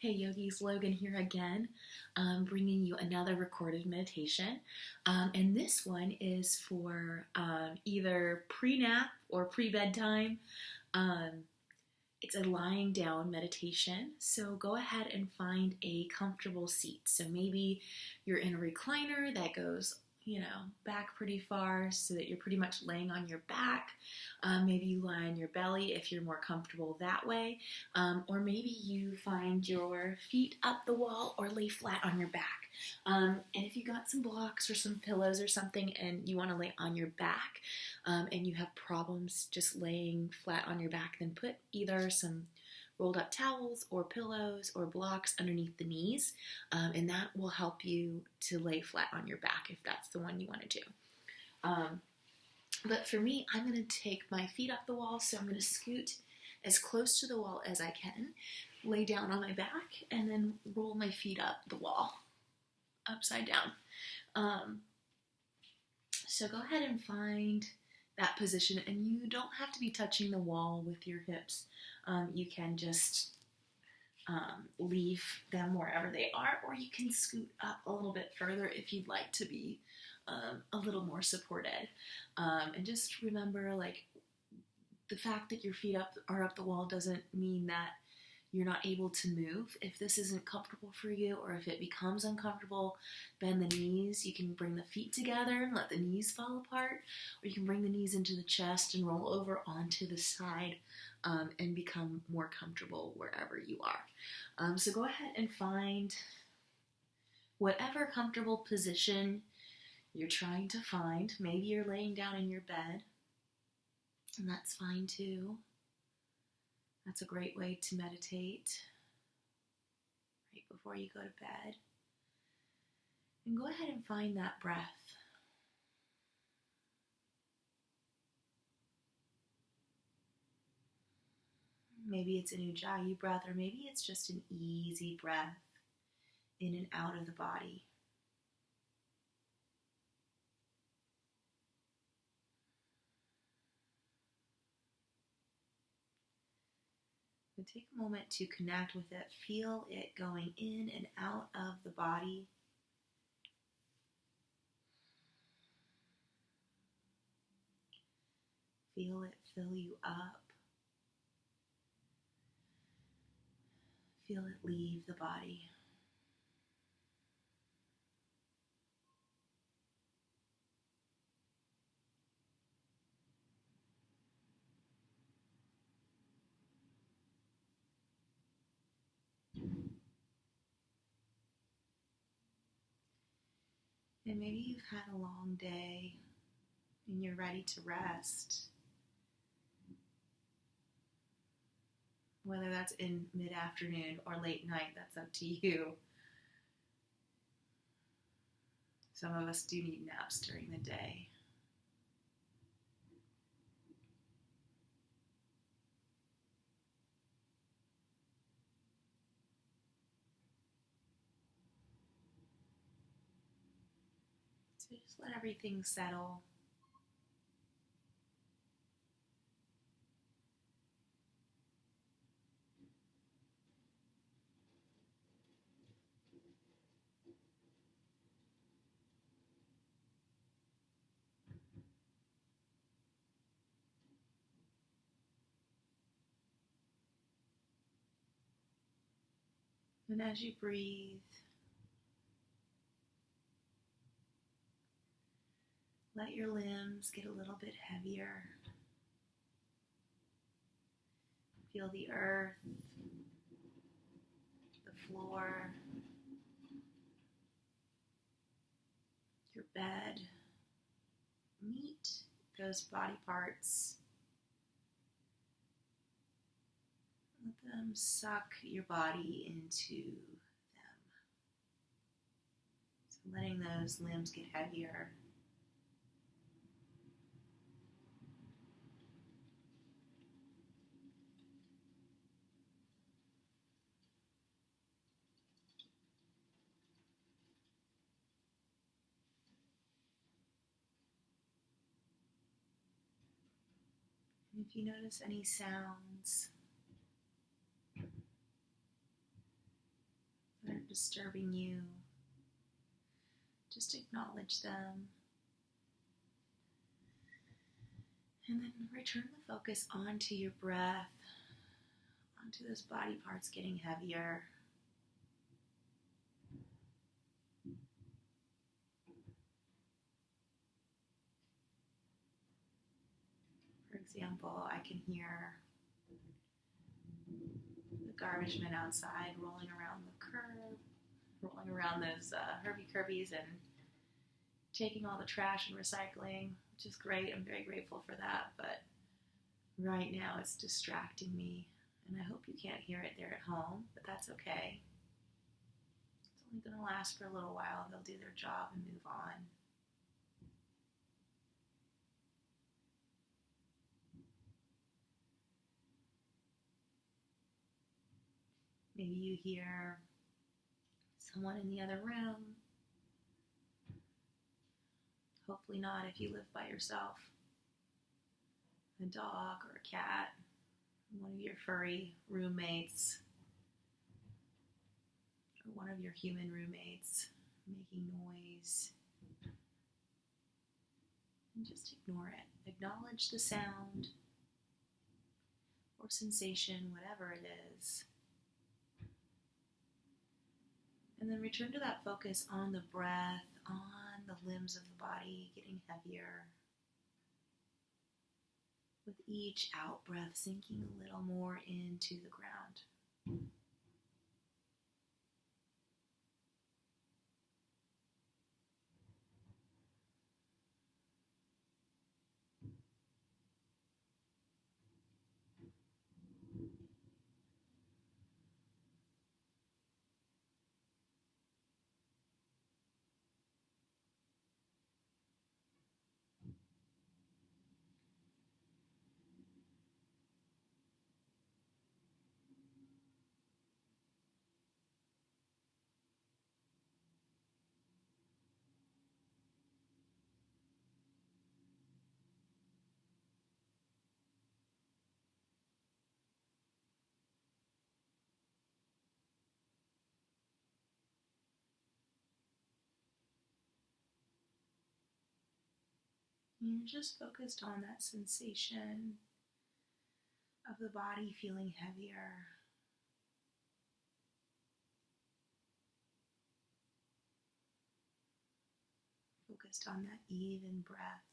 Hey yogis, Logan here again, bringing you another recorded meditation. And this one is for either pre-nap or pre-bedtime. Um, it's a lying down meditation, so go ahead and find a comfortable seat. So maybe you're in a recliner that goes, back pretty far so that you're pretty much laying on your back. Maybe you lie on your belly if you're more comfortable that way. Or maybe you find your feet up the wall or lay flat on your back. And if you got some blocks or some pillows or something and you want to lay on your back and you have problems just laying flat on your back, then put either some rolled up towels or pillows or blocks underneath the knees, and that will help you to lay flat on your back if that's the one you want to do. But for me, I'm going to take my feet up the wall, so I'm going to scoot as close to the wall as I can, lay down on my back, and then roll my feet up the wall, upside down. So go ahead and find that position, and you don't have to be touching the wall with your hips. You can just leave them wherever they are, or you can scoot up a little bit further if you'd like to be a little more supported. And just remember, the fact that your feet are up the wall doesn't mean that you're not able to move. If this isn't comfortable for you, or if it becomes uncomfortable, bend the knees. You can bring the feet together and let the knees fall apart, or you can bring the knees into the chest and roll over onto the side and become more comfortable wherever you are. So go ahead and find whatever comfortable position you're trying to find. Maybe you're laying down in your bed, and that's fine too. That's a great way to meditate right before you go to bed. And go ahead and find that breath. Maybe it's an ujjayi breath, or maybe it's just an easy breath in and out of the body. But take a moment to connect with it. Feel it going in and out of the body. Feel it fill you up. Feel it leave the body. And maybe you've had a long day and you're ready to rest. Whether that's in mid-afternoon or late night, that's up to you. Some of us do need naps during the day. So just let everything settle. And as you breathe, let your limbs get a little bit heavier. Feel the earth, the floor, your bed. Meet those body parts. Let them suck your body into them. So letting those limbs get heavier. And if you notice any sounds, disturbing you, just acknowledge them. And then return the focus onto your breath, onto those body parts getting heavier. For example, I can hear the garbage men outside rolling around the curb, rolling around those Herbie Kirby's and taking all the trash and recycling, which is great. I'm very grateful for that, but right now it's distracting me, and I hope you can't hear it there at home, but that's okay. It's only going to last for a little while. They'll do their job and move on. Maybe you hear someone in the other room. Hopefully not if you live by yourself. A dog or a cat, one of your furry roommates, or one of your human roommates making noise. And just ignore it. Acknowledge the sound or sensation, whatever it is. And then return to that focus on the breath, on the limbs of the body getting heavier. With each out breath, sinking a little more into the ground. You're just focused on that sensation of the body feeling heavier. Focused on that even breath.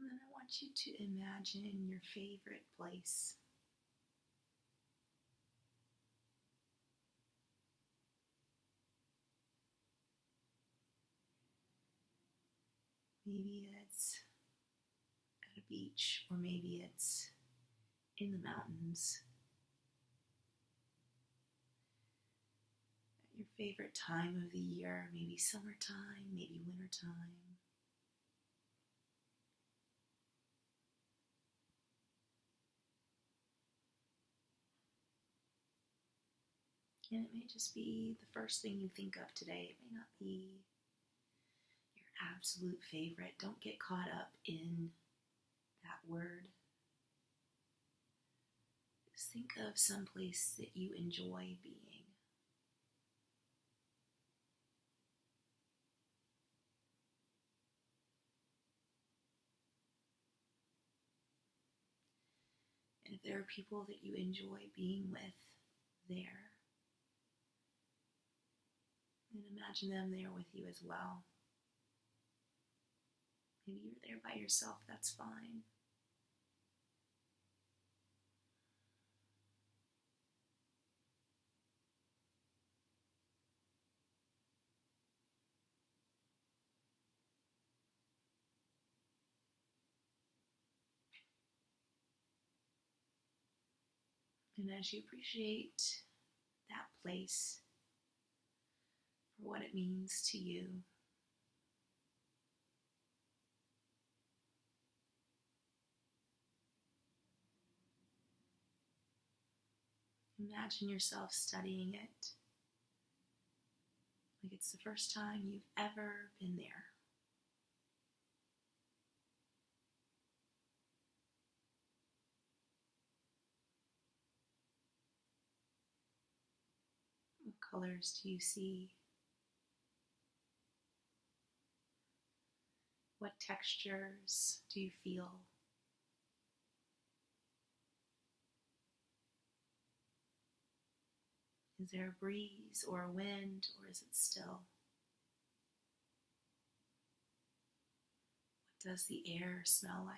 And then I want you to imagine your favorite place. Maybe it's at a beach, or maybe it's in the mountains. At your favorite time of the year, maybe summertime, maybe wintertime. And it may just be the first thing you think of today. It may not be your absolute favorite. Don't get caught up in that word. Just think of some place that you enjoy being. And if there are people that you enjoy being with there, and imagine them there with you as well. Maybe you're there by yourself, that's fine. And as you appreciate that place for what it means to you, imagine yourself studying it like it's the first time you've ever been there. What colors do you see? What textures do you feel? Is there a breeze or a wind, or is it still? What does the air smell like?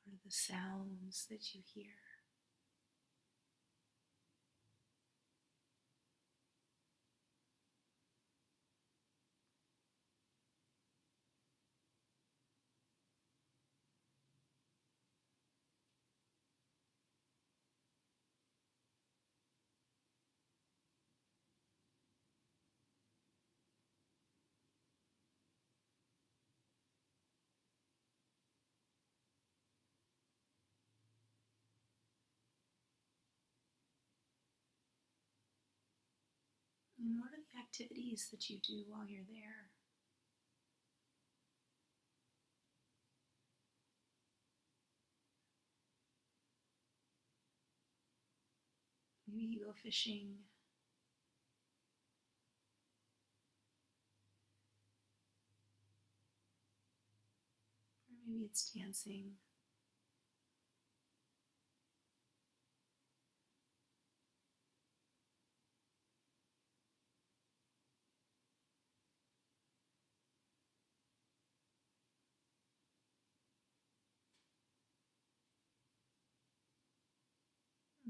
What are the sounds that you hear? And what are the activities that you do while you're there? Maybe you go fishing. Or maybe it's dancing.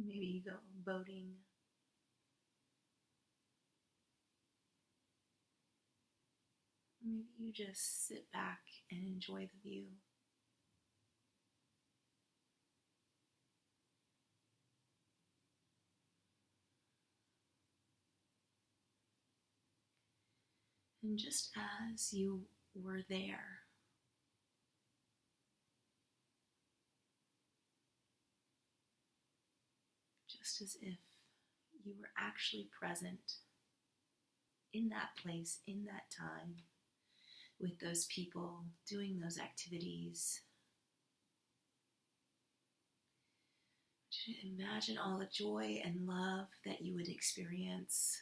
Maybe you go boating. Maybe you just sit back and enjoy the view. And just as you were there, just as if you were actually present in that place, in that time, with those people, doing those activities. Imagine all the joy and love that you would experience.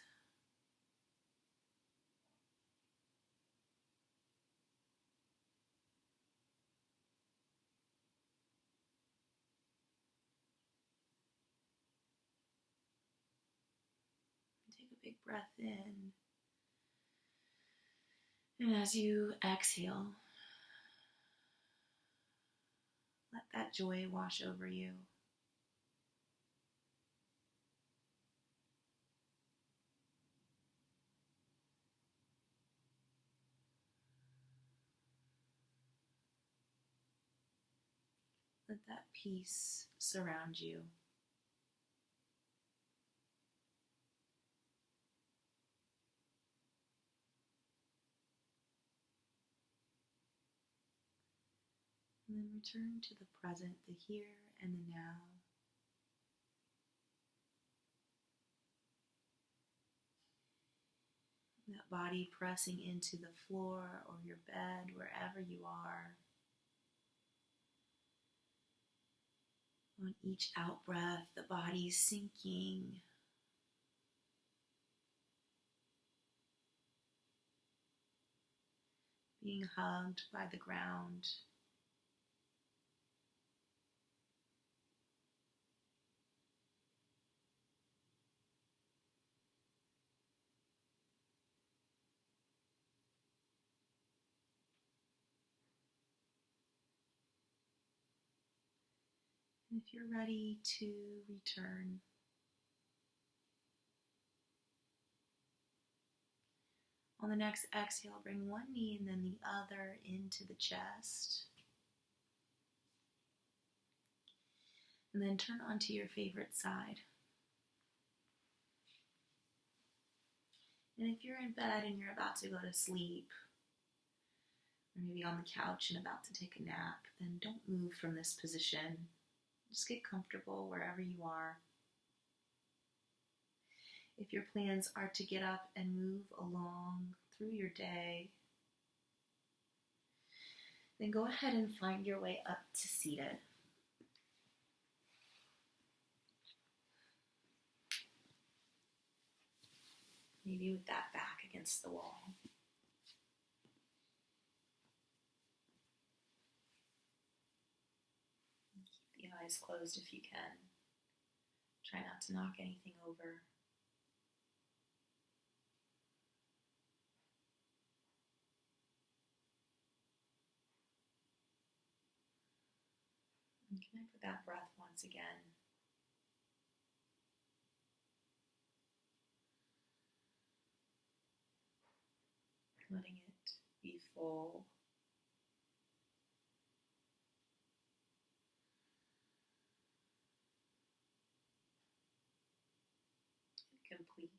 Take a big breath in. And as you exhale, let that joy wash over you. Let that peace surround you. And then return to the present, the here and the now. That body pressing into the floor or your bed, wherever you are. On each out breath, the body's sinking. Being hugged by the ground. And if you're ready to return, On the next exhale, bring one knee and then the other into the chest. And then turn onto your favorite side. And if you're in bed and you're about to go to sleep, or maybe on the couch and about to take a nap, then don't move from this position. Just get comfortable wherever you are. If your plans are to get up and move along through your day, then go ahead and find your way up to seated. Maybe with that back against the wall. Keep the eyes closed if you can. Try not to knock anything over. And connect with that breath once again. Letting it be full. And complete.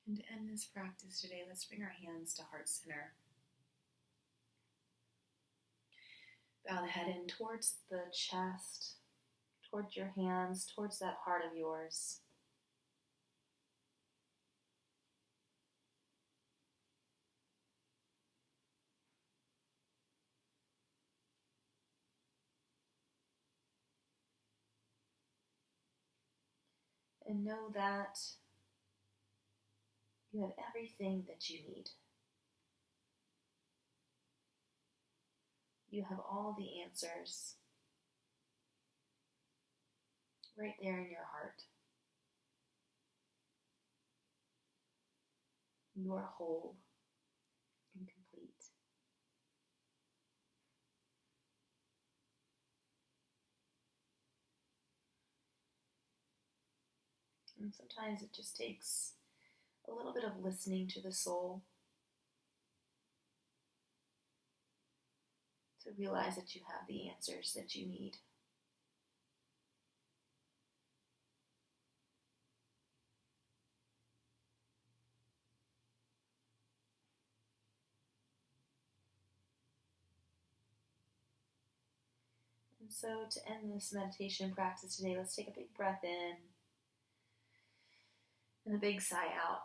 And to end this practice today, let's bring our hands to heart center. Bow the head in towards the chest, towards your hands, towards that heart of yours. And know that you have everything that you need. You have all the answers right there in your heart. You are whole and complete. And sometimes it just takes a little bit of listening to the soul to realize that you have the answers that you need. And so to end this meditation practice today, let's take a big breath in and a big sigh out.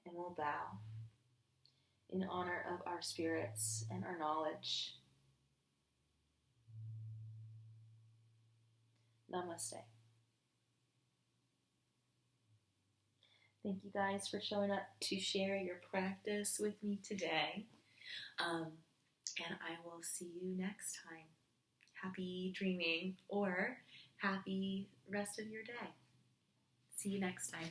And we'll bow in honor of our spirits and our knowledge. Namaste. Thank you guys for showing up to share your practice with me today. And I will see you next time. Happy dreaming or happy rest of your day. See you next time.